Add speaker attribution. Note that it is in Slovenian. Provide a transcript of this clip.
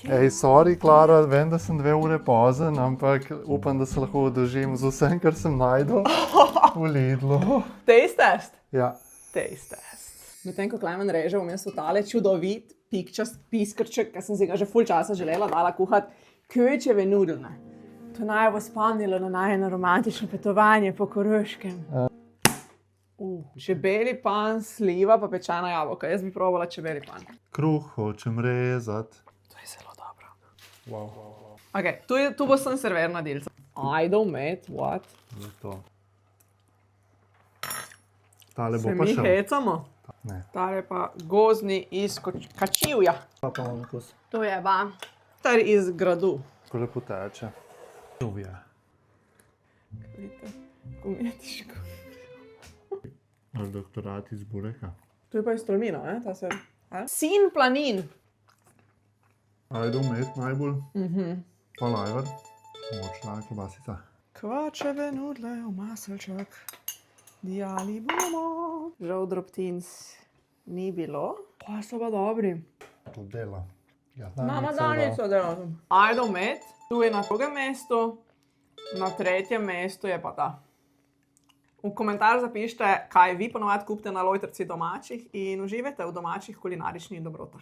Speaker 1: Ej, sorry, Klara, vem, da sem 2 ure pozen, ampak upam, da se lahko oddržim z vsem, kar sem najdel v Lidlu.
Speaker 2: Taste test.
Speaker 1: Ja.
Speaker 2: Taste test. Medtem ko Klemen reže, bom jaz v tale čudovit pikčast piskrček, ki sem si ga že ful časa želela dala kuhati, kječeve nudelne. To naj bo spomnilo na najino romantično potovanje po Koroškem. Čebeli pan, sliva pa pečena jabolka. Jaz bi probala čebeli pan.
Speaker 1: Kruh hočem rezati.
Speaker 2: To je zelo dobro.
Speaker 1: Wow.
Speaker 2: Ok, tu bo sem serverna delca. Ajdo, met, what?
Speaker 1: Je to. Tale bo
Speaker 2: Se
Speaker 1: pa
Speaker 2: mi
Speaker 1: šel.
Speaker 2: hecamo?
Speaker 1: Ne.
Speaker 2: Tale pa gozdni iz Kačivja.
Speaker 1: Pa imamo okus.
Speaker 2: To je pa tar iz gradu.
Speaker 1: Tako lepo teče. Uvje.
Speaker 2: Vidite, kometiško.
Speaker 1: Ali doktorat iz bureka.
Speaker 2: To je pa iz Tolmina, ta se... Sin planin.
Speaker 1: Ajdo, med najbolj. Pa lajvar. Močna klobasica.
Speaker 2: Kvačeve nudle v maselček. Dijali bomo. Žal drobtins ni bilo. Pa so pa dobri.
Speaker 1: To dela. Ja,
Speaker 2: Mama danico delala. Ajdo med, tu je na 2. mestu, na 3. mestu je pa ta. V komentar zapišite, kaj vi ponovadi kupite na lojtrci domačih in uživajte v domačih kulinaričnih dobrotah.